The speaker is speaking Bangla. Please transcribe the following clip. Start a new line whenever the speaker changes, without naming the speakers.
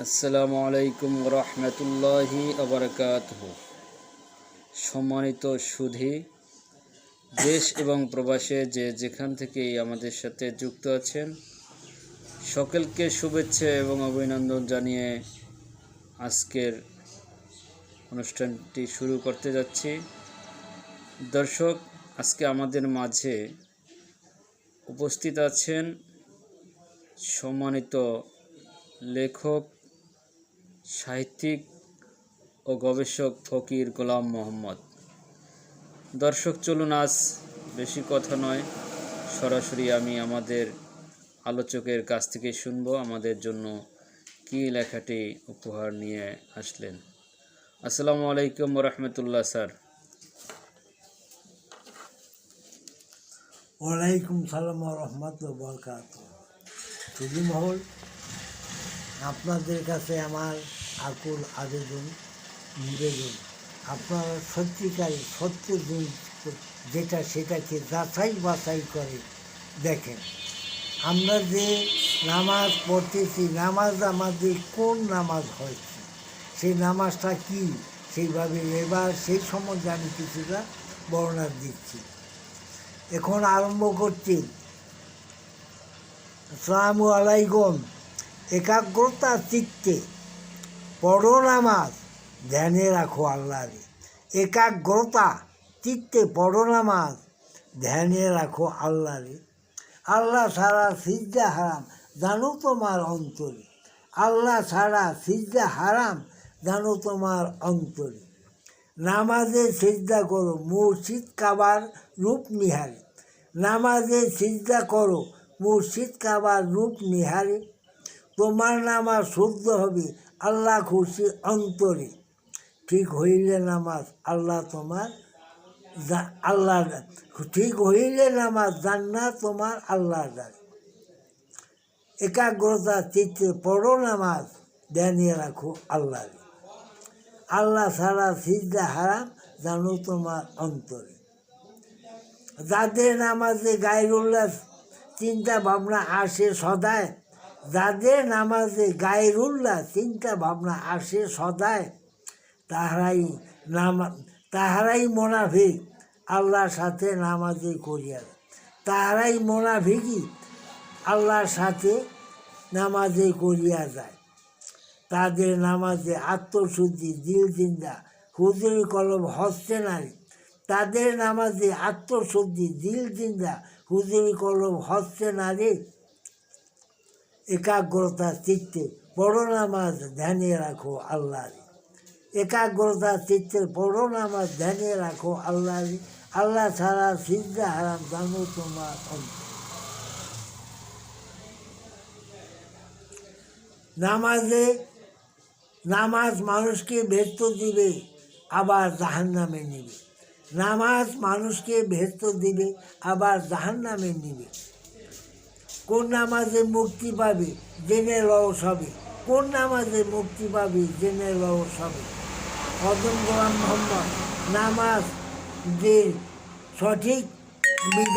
আসসালামু আলাইকুম রহমতুল্লাহি আবরকাতুহু। সম্মানিত সুধী, দেশ এবং প্রবাসে যে যেখান থেকেই আমাদের সাথে যুক্ত আছেন, সকলকে শুভেচ্ছা এবং অভিনন্দন জানিয়ে আজকের অনুষ্ঠানটি শুরু করতে যাচ্ছি। দর্শক, আজকে আমাদের মাঝে উপস্থিত আছেন সম্মানিত লেখক, সাহিত্যিক ও গবেষক ফকির গোলাম মোহাম্মদ। দর্শক, চলুন আজ বেশি কথা নয়, সরাসরি আমি আমাদের আলোচকের কাছ থেকে শুনব আমাদের জন্য কী লেখাটি উপহার নিয়ে আসলেন। আসসালামু আলাইকুম রহমতুল্লাহ স্যার।
ওয়ালাইকুম সালাম রহমতুল্লাহ বরকাতুহু। সুধী মহল, আপনাদের কাছে আমার আকুল আবেদন, নিবেদন, আপনারা সত্যিকারী সত্য জিনিস যেটা সেটাকে যাচাই বাছাই করে দেখেন। আমরা যে নামাজ পড়তেছি, নামাজ আমাদের কোন নামাজ হয়েছে, সেই নামাজটা কী, সেইভাবে এবার সেই সম্বন্ধে আমি কিছুটা বর্ণনা দিচ্ছি। এখন আরম্ভ করছি। আসসালামু আলাইকুম। একাগ্রতা চিত্তে পড়ো নামাজ, ধ্যানে রাখো আল্লাহরে। একাগ্রতা চিত্তে পড়ো নামাজ, ধ্যানে রাখো আল্লাহরে। আল্লাহ ছাড়া সিজদা হারাম, জানো তোমার অন্তরে। আল্লাহ ছাড়া সিজদা হারাম, জানো তোমার অন্তরে। নামাজে সিজদা করো, মুর্শিদ কাবার রূপ নিহারে। নামাজে সিজদা করো, মুর্শিদ কাবার রূপ নিহারে। তোমার নামাজ শুদ্ধ হবে, আল্লাহ খুশি অন্তরে। ঠিক হইলে নামাজ আল্লাহ তোমার আল্লাহ, ঠিক হইলে নামাজ জান্নাত তোমার আল্লাহ দ্বারে। একাগ্রতা চিত্তে পড়ো নামাজ, ধ্যানে রাখো আল্লাহরে। আল্লাহ ছাড়া সিজদা হারাম, জানো তোমার অন্তরে। যাদের নামাজে গায়রুল্লাহ চিন্তা ভাবনা আসে সদায়, যাদের নামাজে গায়রুল্লাহ চিন্তা ভাবনা আসে সদায়, তাহারাই মোনাফিক আল্লাহর সাথে নামাজে করিয়া। তাহারাই মোনাফিকই আল্লাহর সাথে নামাজে করিয়া যায়। তাদের নামাজে আত্মশুদ্ধি, দিল জিন্দা, হুজুরি কলব হস্তে নারী। তাদের নামাজে আত্মশুদ্ধি, দিল জিন্দা, হুজুরি কলব হস্তে নারী। একাগ্রতা চিত্তে পড়ো নামাজ, ধ্যানে রাখো আল্লাহরে। একাগ্রতা চিত্তে পড়ো নামাজ, ধ্যানে রাখো আল্লাহরে। আল্লাহ ছাড়া সিজদা হারাম, জানো তোমার অন্তর। নামাজ মানুষকে বেহেশত দিবে, আবার জাহান্নামে নিবে। নামাজ মানুষকে বেহেশত দিবে, আবার জাহান্নামে নিবে। কোন নামাজে মুক্তি পাবে, জেনে লও সবে। কোন নামাজে মুক্তি পাবে, জেনে লও সবে। হযরত গোলাম মোহাম্মদ নামাজ যে সঠিক বিধান